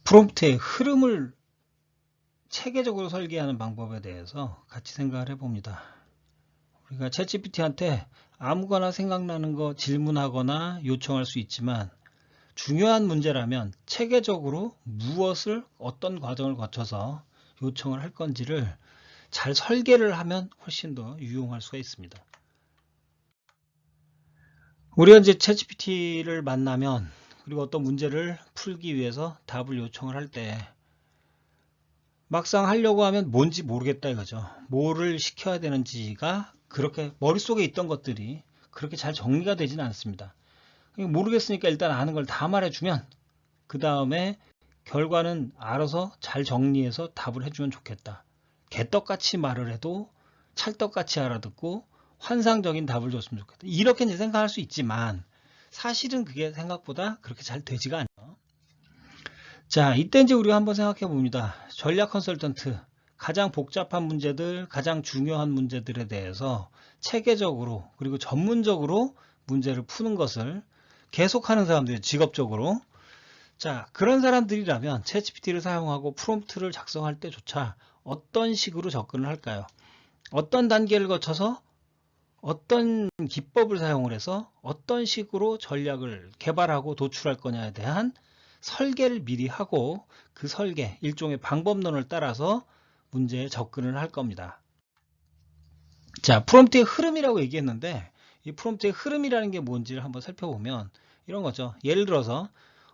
프롬프트의 흐름을 체계적으로 설계하는 방법에 대해서 같이 생각을 해봅니다. 우리가 챗GPT한테 아무거나 생각나는 거 질문하거나 요청할 수 있지만 중요한 문제라면 체계적으로 무엇을 어떤 과정을 거쳐서 요청을 할 건지를 잘 설계를 하면 훨씬 더 유용할 수가 있습니다. 우리가 이제 챗GPT를 만나면 그리고 어떤 문제를 풀기 위해서 답을 요청을 할 때 막상 하려고 하면 뭔지 모르겠다 이거죠. 뭐를 시켜야 되는지가 그렇게 머릿속에 있던 것들이 그렇게 잘 정리가 되지는 않습니다. 모르겠으니까 일단 아는 걸 다 말해주면 그 다음에 결과는 알아서 잘 정리해서 답을 해주면 좋겠다. 개떡같이 말을 해도 찰떡같이 알아듣고 환상적인 답을 줬으면 좋겠다. 이렇게 이제 생각할 수 있지만 사실은 그게 생각보다 그렇게 잘 되지가 않아요. 자, 이때 이제 우리가 한번 생각해 봅니다. 전략 컨설턴트, 가장 복잡한 문제들, 가장 중요한 문제들에 대해서 체계적으로 그리고 전문적으로 문제를 푸는 것을 계속하는 사람들이 직업적으로. 자, 그런 사람들이라면 챗GPT를 사용하고 프롬프트를 작성할 때조차 어떤 식으로 접근을 할까요? 어떤 단계를 거쳐서 어떤 기법을 사용을 해서 어떤 식으로 전략을 개발하고 도출할 거냐에 대한 설계를 미리 하고 그 설계, 일종의 방법론을 따라서 문제에 접근을 할 겁니다. 자, 프롬프트의 흐름이라고 얘기했는데 이 프롬프트의 흐름이라는 게 뭔지를 한번 살펴보면 이런 거죠. 예를 들어서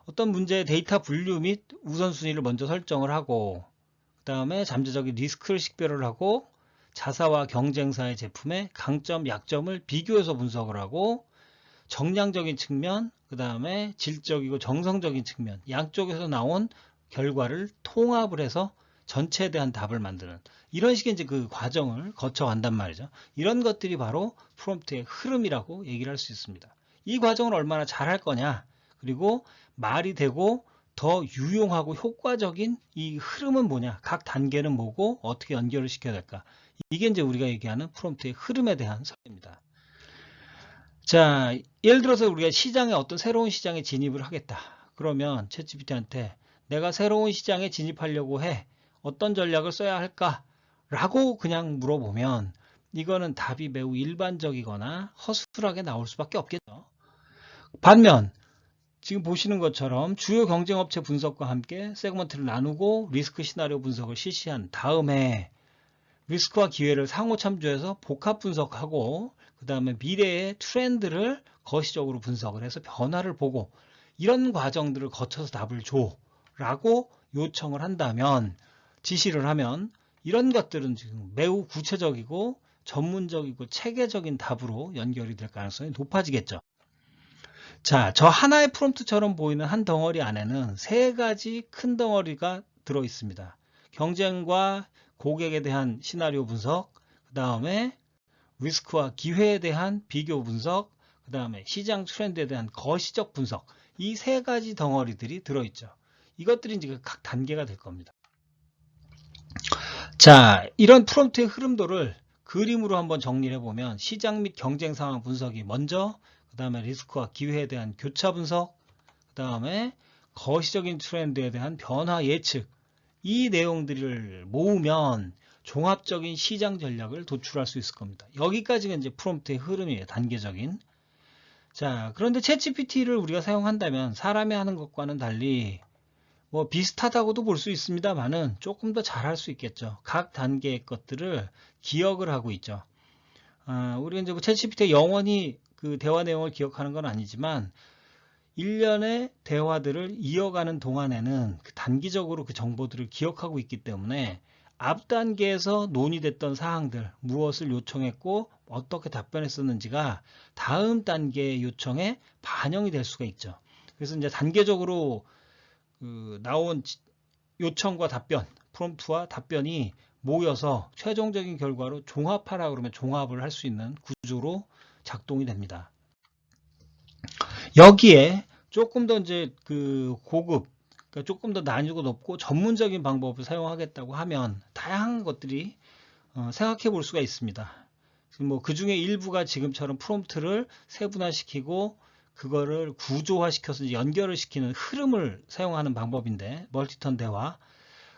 어떤 문제의 데이터 분류 및 우선순위를 먼저 설정을 하고 그 다음에 잠재적인 리스크를 식별을 하고 자사와 경쟁사의 제품의 강점, 약점을 비교해서 분석을 하고 정량적인 측면, 그 다음에 질적이고 정성적인 측면, 양쪽에서 나온 결과를 통합을 해서 전체에 대한 답을 만드는 이런 식의 이제 그 과정을 거쳐간단 말이죠. 이런 것들이 바로 프롬프트의 흐름이라고 얘기를 할 수 있습니다. 이 과정을 얼마나 잘할 거냐, 그리고 말이 되고 더 유용하고 효과적인 이 흐름은 뭐냐, 각 단계는 뭐고 어떻게 연결을 시켜야 될까, 이게 이제 우리가 얘기하는 프롬프트의 흐름에 대한 설명입니다. 자, 예를 들어서 우리가 시장에 어떤 새로운 시장에 진입을 하겠다. 그러면 챗GPT한테 내가 새로운 시장에 진입하려고 해. 어떤 전략을 써야 할까? 라고 그냥 물어보면 이거는 답이 매우 일반적이거나 허술하게 나올 수밖에 없겠죠. 반면 지금 보시는 것처럼 주요 경쟁업체 분석과 함께 세그먼트를 나누고 리스크 시나리오 분석을 실시한 다음에 리스크와 기회를 상호 참조해서 복합 분석하고 그 다음에 미래의 트렌드를 거시적으로 분석을 해서 변화를 보고 이런 과정들을 거쳐서 답을 줘 라고 요청을 한다면, 지시를 하면 이런 것들은 지금 매우 구체적이고 전문적이고 체계적인 답으로 연결이 될 가능성이 높아지겠죠. 자, 저 하나의 프롬프트처럼 보이는 한 덩어리 안에는 세 가지 큰 덩어리가 들어 있습니다. 경쟁과 고객에 대한 시나리오 분석, 그 다음에 리스크와 기회에 대한 비교 분석, 그 다음에 시장 트렌드에 대한 거시적 분석, 이 세 가지 덩어리들이 들어있죠. 이것들이 이제 각 단계가 될 겁니다. 자, 이런 프롬프트의 흐름도를 그림으로 한번 정리를 해보면 시장 및 경쟁 상황 분석이 먼저, 그 다음에 리스크와 기회에 대한 교차 분석, 그 다음에 거시적인 트렌드에 대한 변화 예측, 이 내용들을 모으면 종합적인 시장 전략을 도출할 수 있을 겁니다. 여기까지가 이제 프롬프트의 흐름이에요. 단계적인. 자, 그런데 챗GPT를 우리가 사용한다면 사람이 하는 것과는 달리 뭐 비슷하다고도 볼 수 있습니다만은 조금 더 잘할 수 있겠죠. 각 단계의 것들을 기억을 하고 있죠. 우리가 이제 뭐 챗GPT 영원히 그 대화 내용을 기억하는 건 아니지만 일련의 대화들을 이어가는 동안에는 단기적으로 그 정보들을 기억하고 있기 때문에 앞 단계에서 논의됐던 사항들, 무엇을 요청했고 어떻게 답변했었는지가 다음 단계의 요청에 반영이 될 수가 있죠. 그래서 이제 단계적으로 나온 요청과 답변, 프롬프트와 답변이 모여서 최종적인 결과로 종합하라 그러면 종합을 할 수 있는 구조로 작동이 됩니다. 여기에 조금 더 이제 그 고급, 그러니까 조금 더 난이도가 높고 전문적인 방법을 사용하겠다고 하면 다양한 것들이 생각해 볼 수가 있습니다. 뭐 그 중에 일부가 지금처럼 프롬프트를 세분화시키고 그거를 구조화시켜서 이제 연결을 시키는 흐름을 사용하는 방법인데, 멀티턴 대화.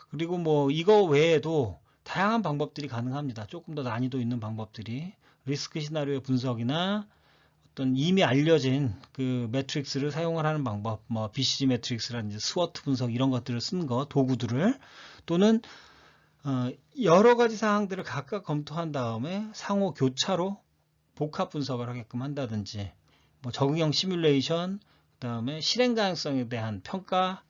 그리고 뭐 이거 외에도 다양한 방법들이 가능합니다. 조금 더 난이도 있는 방법들이 리스크 시나리오 분석이나 어떤 이미 알려진 그 매트릭스를 사용을 하는 방법, 뭐 BCG 매트릭스라든지 스워트 분석 이런 것들을 쓴 거, 도구들을, 또는 여러 가지 사항들을 각각 검토한 다음에 상호 교차로 복합 분석을 하게끔 한다든지, 뭐 적응형 시뮬레이션, 그 다음에 실행 가능성에 대한 평가,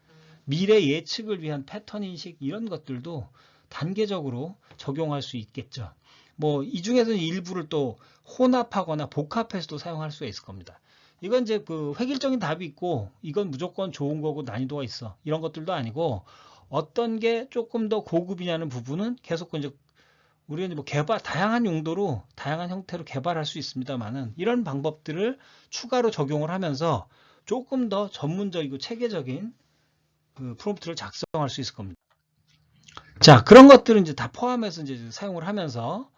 미래 예측을 위한 패턴 인식, 이런 것들도 단계적으로 적용할 수 있겠죠. 뭐 이 중에서는 일부를 또 혼합하거나 복합해서도 사용할 수가 있을 겁니다. 이건 이제 그 획일적인 답이 있고 이건 무조건 좋은 거고 난이도가 있어, 이런 것들도 아니고, 어떤 게 조금 더 고급이냐는 부분은 계속 이제 우리는 뭐 다양한 용도로 다양한 형태로 개발할 수 있습니다만은, 이런 방법들을 추가로 적용을 하면서 조금 더 전문적이고 체계적인 그 프롬프트를 작성할 수 있을 겁니다. 자, 그런 것들은 이제 다 포함해서 이제 사용을 하면서,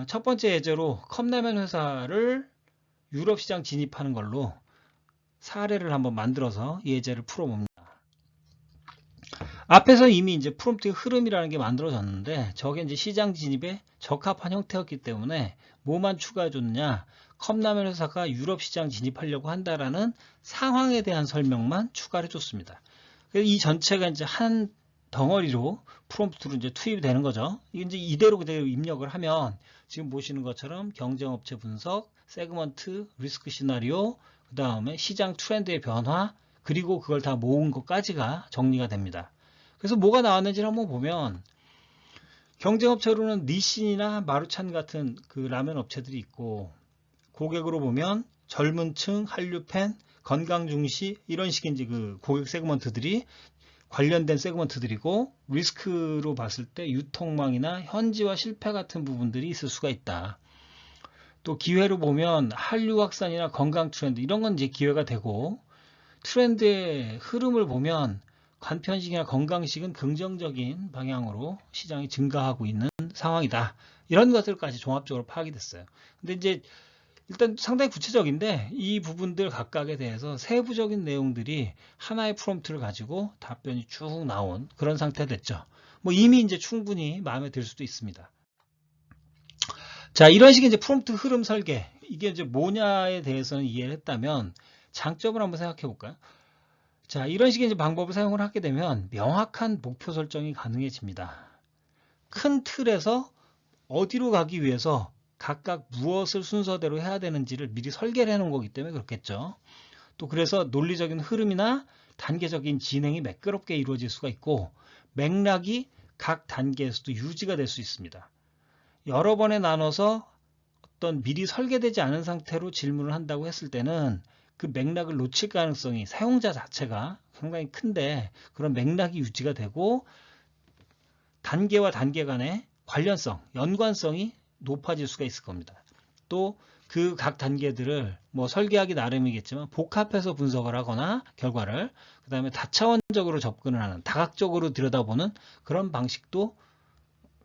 첫 번째 예제로 컵라면 회사를 유럽 시장 진입하는 걸로 사례를 한번 만들어서 예제를 풀어봅니다. 앞에서 이미 이제 프롬프트의 흐름이라는 게 만들어졌는데, 저게 이제 시장 진입에 적합한 형태였기 때문에 뭐만 추가해 줬느냐, 컵라면 회사가 유럽 시장 진입하려고 한다라는 상황에 대한 설명만 추가해 줬습니다. 그래서 이 전체가 이제 한 덩어리로 프롬프트로 이제 투입이 되는 거죠. 이게 이제 이대로 그대로 입력을 하면 지금 보시는 것처럼 경쟁업체 분석, 세그먼트, 리스크 시나리오, 그 다음에 시장 트렌드의 변화, 그리고 그걸 다 모은 것까지가 정리가 됩니다. 그래서 뭐가 나왔는지를 한번 보면, 경쟁업체로는 니신이나 마루찬 같은 그 라면 업체들이 있고, 고객으로 보면 젊은 층, 한류팬, 건강 중시, 이런 식의 이제 그 고객 세그먼트들이 관련된 세그먼트들이고, 리스크로 봤을 때 유통망이나 현지화 실패 같은 부분들이 있을 수가 있다. 또 기회로 보면 한류 확산이나 건강 트렌드, 이런 건 이제 기회가 되고, 트렌드의 흐름을 보면 간편식이나 건강식은 긍정적인 방향으로 시장이 증가하고 있는 상황이다. 이런 것들까지 종합적으로 파악이 됐어요. 근데 이제 일단 상당히 구체적인데, 이 부분들 각각에 대해서 세부적인 내용들이 하나의 프롬프트를 가지고 답변이 쭉 나온 그런 상태가 됐죠. 뭐 이미 이제 충분히 마음에 들 수도 있습니다. 자, 이런 식의 이제 프롬프트 흐름 설계, 이게 이제 뭐냐에 대해서는 이해를 했다면, 장점을 한번 생각해 볼까요? 자, 이런 식의 이제 방법을 사용을 하게 되면 명확한 목표 설정이 가능해집니다. 큰 틀에서 어디로 가기 위해서 각각 무엇을 순서대로 해야 되는지를 미리 설계를 해 놓은 거기 때문에 그렇겠죠. 또 그래서 논리적인 흐름이나 단계적인 진행이 매끄럽게 이루어질 수가 있고, 맥락이 각 단계에서도 유지가 될 수 있습니다. 여러 번에 나눠서 어떤 미리 설계되지 않은 상태로 질문을 한다고 했을 때는 그 맥락을 놓칠 가능성이 사용자 자체가 상당히 큰데, 그런 맥락이 유지가 되고 단계와 단계 간의 관련성, 연관성이 높아질 수가 있을 겁니다. 또 그 각 단계들을 뭐 설계하기 나름이겠지만 복합해서 분석을 하거나 결과를, 그 다음에 다차원적으로 접근을 하는, 다각적으로 들여다보는 그런 방식도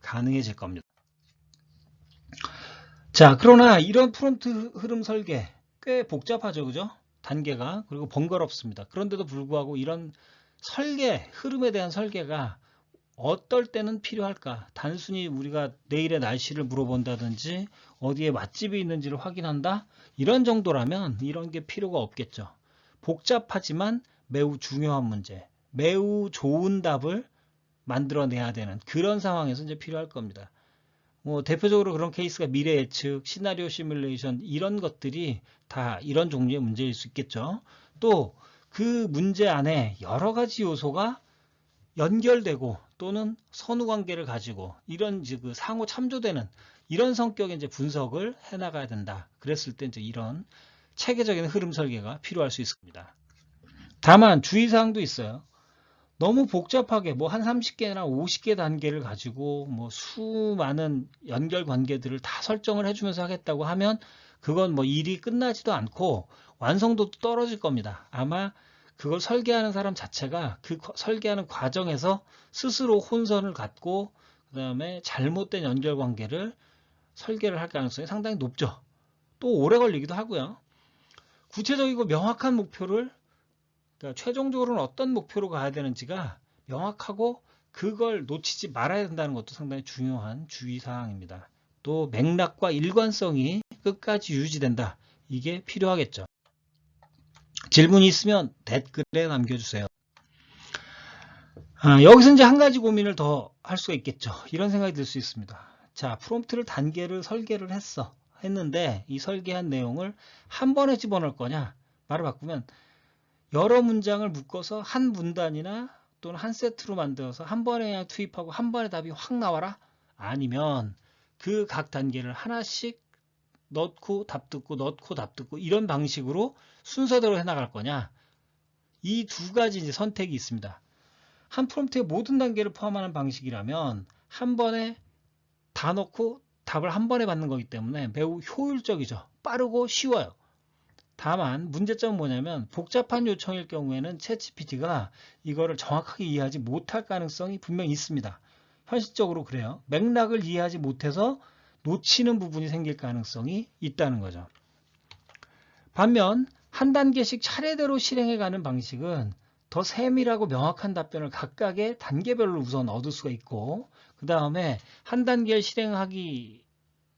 가능해질 겁니다. 자, 그러나 이런 프롬프트 흐름 설계 꽤 복잡하죠, 그죠? 단계가, 그리고 번거롭습니다. 그런데도 불구하고 이런 설계, 흐름에 대한 설계가 어떨 때는 필요할까? 단순히 우리가 내일의 날씨를 물어본다든지 어디에 맛집이 있는지를 확인한다? 이런 정도라면 이런 게 필요가 없겠죠. 복잡하지만 매우 중요한 문제, 매우 좋은 답을 만들어내야 되는 그런 상황에서 이제 필요할 겁니다. 뭐 대표적으로 그런 케이스가 미래 예측, 시나리오 시뮬레이션, 이런 것들이 다 이런 종류의 문제일 수 있겠죠. 또 그 문제 안에 여러 가지 요소가 연결되고 또는 선후 관계를 가지고 이런 이제 그 상호 참조되는 이런 성격의 이제 분석을 해나가야 된다. 그랬을 때 이제 이런 체계적인 흐름 설계가 필요할 수 있습니다. 다만 주의사항도 있어요. 너무 복잡하게 뭐 한 30개나 50개 단계를 가지고 뭐 수많은 연결 관계들을 다 설정을 해주면서 하겠다고 하면 그건 뭐 일이 끝나지도 않고 완성도도 떨어질 겁니다. 아마 그걸 설계하는 사람 자체가 그 설계하는 과정에서 스스로 혼선을 갖고 그 다음에 잘못된 연결 관계를 설계를 할 가능성이 상당히 높죠. 또 오래 걸리기도 하고요. 구체적이고 명확한 목표를, 그러니까 최종적으로는 어떤 목표로 가야 되는지가 명확하고 그걸 놓치지 말아야 된다는 것도 상당히 중요한 주의사항입니다. 또 맥락과 일관성이 끝까지 유지된다. 이게 필요하겠죠. 질문이 있으면 댓글에 남겨주세요. 여기서 이제 한 가지 고민을 더 할 수가 있겠죠. 이런 생각이 들 수 있습니다. 자, 프롬프트를 단계를 설계를 했는데 이 설계한 내용을 한 번에 집어넣을 거냐? 말을 바꾸면 여러 문장을 묶어서 한 문단이나 또는 한 세트로 만들어서 한 번에 그냥 투입하고 한 번에 답이 확 나와라? 아니면 그 각 단계를 하나씩 넣고 답 듣고 넣고 답 듣고 이런 방식으로 순서대로 해나갈 거냐? 이 두 가지 이제 선택이 있습니다. 한 프롬프트의 모든 단계를 포함하는 방식이라면 한 번에 다 넣고 답을 한 번에 받는 거기 때문에 매우 효율적이죠. 빠르고 쉬워요. 다만 문제점은 뭐냐면 복잡한 요청일 경우에는 챗GPT가 이거를 정확하게 이해하지 못할 가능성이 분명히 있습니다. 현실적으로 그래요. 맥락을 이해하지 못해서 놓치는 부분이 생길 가능성이 있다는 거죠. 반면 한 단계씩 차례대로 실행해가는 방식은 더 세밀하고 명확한 답변을 각각의 단계별로 우선 얻을 수가 있고, 그 다음에 한 단계를 실행하기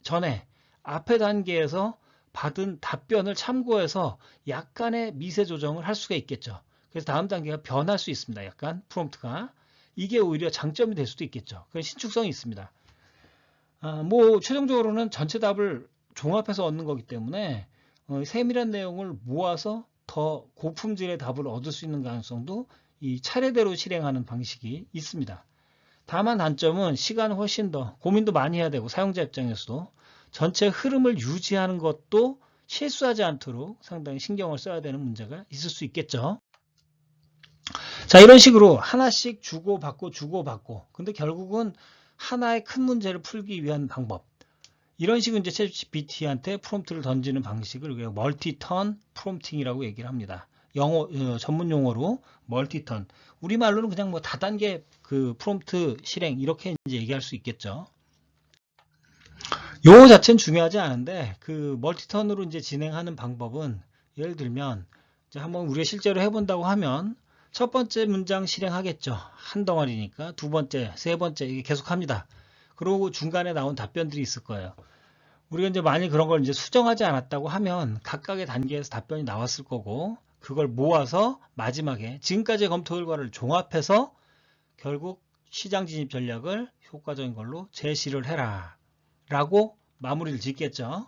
전에 앞의 단계에서 받은 답변을 참고해서 약간의 미세 조정을 할 수가 있겠죠. 그래서 다음 단계가 변할 수 있습니다. 약간 프롬프트가. 이게 오히려 장점이 될 수도 있겠죠. 그래서 신축성이 있습니다. 최종적으로는 전체 답을 종합해서 얻는 거기 때문에 세밀한 내용을 모아서 더 고품질의 답을 얻을 수 있는 가능성도 이 차례대로 실행하는 방식이 있습니다. 다만 단점은 시간을 훨씬 더 고민도 많이 해야 되고 사용자 입장에서도 전체 흐름을 유지하는 것도 실수하지 않도록 상당히 신경을 써야 되는 문제가 있을 수 있겠죠. 자, 이런 식으로 하나씩 주고받고 근데 결국은 하나의 큰 문제를 풀기 위한 방법, 이런 식으로 이제 챗GPT한테 프롬프트를 던지는 방식을 우리가 멀티턴 프롬프팅이라고 얘기를 합니다. 전문 용어로 멀티턴. 우리말로는 그냥 뭐 다단계 그 프롬프트 실행 이렇게 이제 얘기할 수 있겠죠. 용어 자체는 중요하지 않은데 그 멀티턴으로 이제 진행하는 방법은 예를 들면 이제 한번 우리가 실제로 해본다고 하면 첫 번째 문장 실행하겠죠. 한 덩어리니까 두 번째, 세 번째 이게 계속합니다. 그리고 중간에 나온 답변들이 있을 거예요. 우리가 이제 만약 그런 걸 이제 수정하지 않았다고 하면 각각의 단계에서 답변이 나왔을 거고 그걸 모아서 마지막에 지금까지의 검토 결과를 종합해서 결국 시장 진입 전략을 효과적인 걸로 제시를 해라 라고 마무리를 짓겠죠.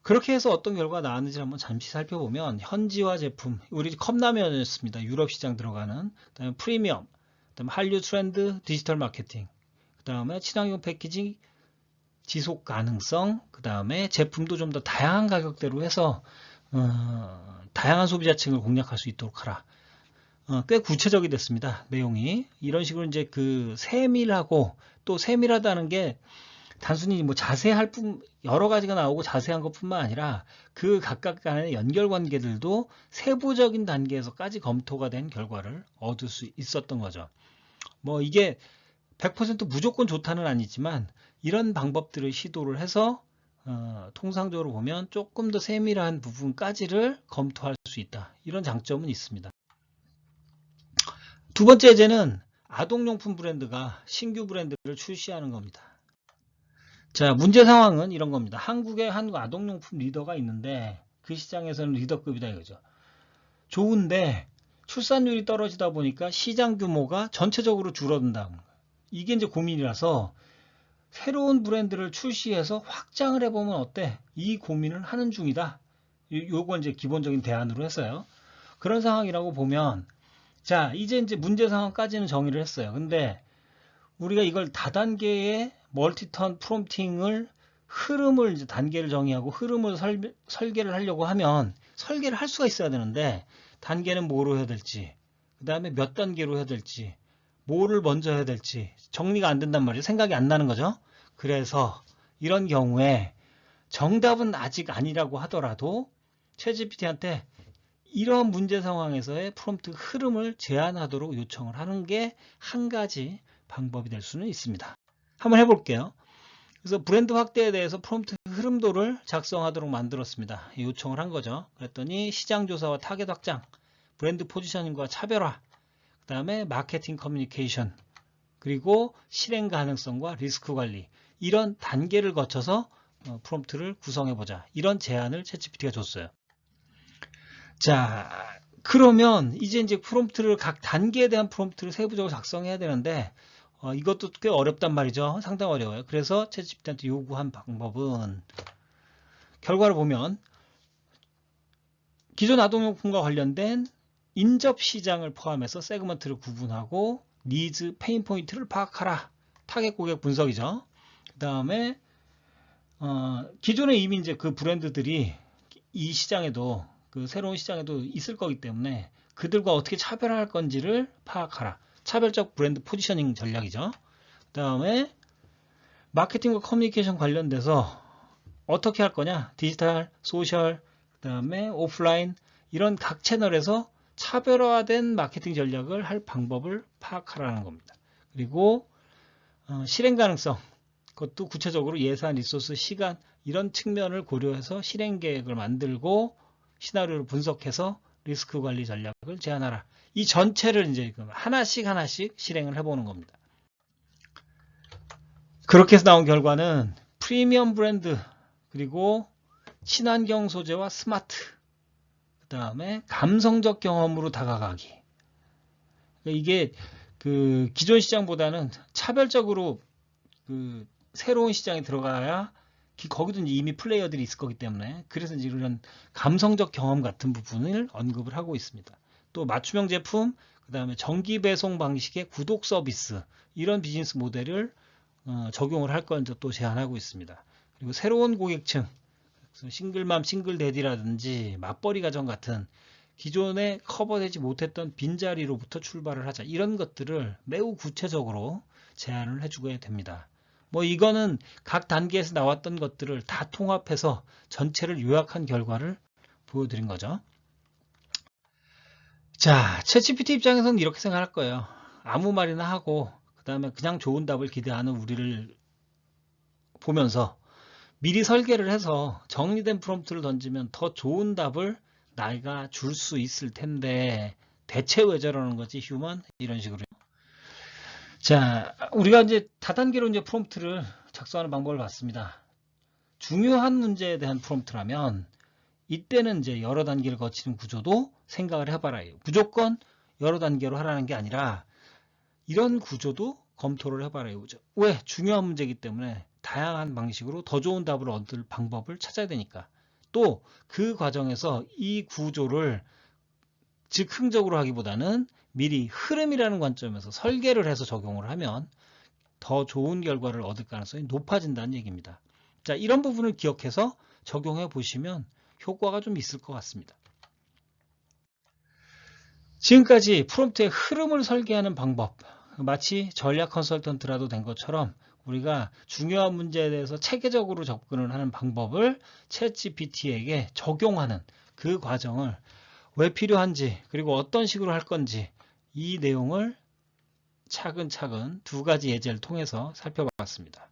그렇게 해서 어떤 결과가 나왔는지 한번 잠시 살펴보면 현지화 제품, 우리 컵라면이었습니다. 유럽 시장 들어가는, 그다음에 프리미엄, 그다음에 한류 트렌드, 디지털 마케팅, 그다음에 친환경 패키징, 지속 가능성, 그 다음에 제품도 좀 더 다양한 가격대로 해서 다양한 소비자층을 공략할 수 있도록 하라. 꽤 구체적이 됐습니다. 내용이 이런 식으로 이제 그 세밀하고 또 세밀하다는 게 단순히 뭐 자세할 뿐 여러 가지가 나오고 자세한 것뿐만 아니라 그 각각 간의 연결 관계들도 세부적인 단계에서까지 검토가 된 결과를 얻을 수 있었던 거죠. 뭐 이게 100% 무조건 좋다는 아니지만 이런 방법들을 시도를 해서 통상적으로 보면 조금 더 세밀한 부분까지를 검토할 수 있다. 이런 장점은 있습니다. 두 번째 예제는 아동용품 브랜드가 신규 브랜드를 출시하는 겁니다. 자, 문제 상황은 이런 겁니다. 한국에 한국 아동용품 리더가 있는데 그 시장에서는 리더급이다 이거죠. 좋은데 출산율이 떨어지다 보니까 시장 규모가 전체적으로 줄어든다. 이게 이제 고민이라서 새로운 브랜드를 출시해서 확장을 해보면 어때? 이 고민을 하는 중이다. 요건 이제 기본적인 대안으로 했어요. 그런 상황이라고 보면, 자, 이제 문제 상황까지는 정의를 했어요. 근데 우리가 이걸 다단계의 멀티턴 프롬프팅을 흐름을 이제 단계를 정의하고 흐름을 설계를 하려고 하면 설계를 할 수가 있어야 되는데 단계는 뭐로 해야 될지, 그 다음에 몇 단계로 해야 될지, 뭐를 먼저 해야 될지 정리가 안 된단 말이에요. 생각이 안 나는 거죠. 그래서 이런 경우에 정답은 아직 아니라고 하더라도 챗GPT한테 이런 문제 상황에서의 프롬프트 흐름을 제한하도록 요청을 하는 게 한 가지 방법이 될 수는 있습니다. 한번 해볼게요. 그래서 브랜드 확대에 대해서 프롬프트 흐름도를 작성하도록 만들었습니다. 요청을 한 거죠. 그랬더니 시장 조사와 타겟 확장, 브랜드 포지셔닝과 차별화, 그 다음에 마케팅 커뮤니케이션, 그리고 실행 가능성과 리스크 관리, 이런 단계를 거쳐서 프롬프트를 구성해보자, 이런 제안을 챗GPT가 줬어요. 자, 그러면 이제 프롬프트를 각 단계에 대한 프롬프트를 세부적으로 작성해야 되는데 이것도 꽤 어렵단 말이죠. 상당히 어려워요. 그래서 챗GPT한테 요구한 방법은, 결과를 보면 기존 아동용품과 관련된 인접 시장을 포함해서 세그먼트를 구분하고 니즈, 페인 포인트를 파악하라. 타겟 고객 분석이죠. 그 다음에 기존에 이미 이제 그 브랜드들이 이 시장에도, 그 새로운 시장에도 있을 거기 때문에 그들과 어떻게 차별화할 건지를 파악하라. 차별적 브랜드 포지셔닝 전략이죠. 그 다음에 마케팅과 커뮤니케이션 관련돼서 어떻게 할 거냐, 디지털, 소셜, 그 다음에 오프라인, 이런 각 채널에서 차별화된 마케팅 전략을 할 방법을 파악하라는 겁니다. 그리고 실행 가능성, 그것도 구체적으로 예산, 리소스, 시간, 이런 측면을 고려해서 실행 계획을 만들고 시나리오를 분석해서 리스크 관리 전략을 제안하라. 이 전체를 이제 하나씩 실행을 해보는 겁니다. 그렇게 해서 나온 결과는 프리미엄 브랜드, 그리고 친환경 소재와 스마트, 그 다음에 감성적 경험으로 다가가기. 이게 그 기존 시장보다는 차별적으로 그 새로운 시장에 들어가야, 거기도 이미 플레이어들이 있을 거기 때문에, 그래서 이제 이런 감성적 경험 같은 부분을 언급을 하고 있습니다. 또 맞춤형 제품, 그 다음에 정기 배송 방식의 구독 서비스, 이런 비즈니스 모델을 적용을 할 건지 또 제안하고 있습니다. 그리고 새로운 고객층, 싱글맘, 싱글데디라든지 맞벌이 가정 같은 기존에 커버되지 못했던 빈자리로부터 출발을 하자, 이런 것들을 매우 구체적으로 제안을 해주게 됩니다. 이거는 각 단계에서 나왔던 것들을 다 통합해서 전체를 요약한 결과를 보여드린 거죠. 자, 챗GPT 입장에서는 이렇게 생각할 거예요. 아무 말이나 하고 그 다음에 그냥 좋은 답을 기대하는 우리를 보면서 미리 설계를 해서 정리된 프롬프트를 던지면 더 좋은 답을 나이가 줄 수 있을 텐데 대체 왜 저러는 거지 휴먼, 이런 식으로. 자, 우리가 이제 다단계로 이제 프롬프트를 작성하는 방법을 봤습니다. 중요한 문제에 대한 프롬프트라면 이때는 이제 여러 단계를 거치는 구조도 생각을 해봐라요. 무조건 여러 단계로 하라는 게 아니라 이런 구조도 검토를 해봐라요. 왜? 중요한 문제이기 때문에 다양한 방식으로 더 좋은 답을 얻을 방법을 찾아야 되니까. 또 그 과정에서 이 구조를 즉흥적으로 하기보다는 미리 흐름이라는 관점에서 설계를 해서 적용을 하면 더 좋은 결과를 얻을 가능성이 높아진다는 얘기입니다. 자, 이런 부분을 기억해서 적용해 보시면 효과가 좀 있을 것 같습니다. 지금까지 프롬프트의 흐름을 설계하는 방법, 마치 전략 컨설턴트라도 된 것처럼 우리가 중요한 문제에 대해서 체계적으로 접근을 하는 방법을 챗GPT에게 적용하는 그 과정을, 왜 필요한지, 그리고 어떤 식으로 할 건지, 이 내용을 차근차근 두 가지 예제를 통해서 살펴봤습니다.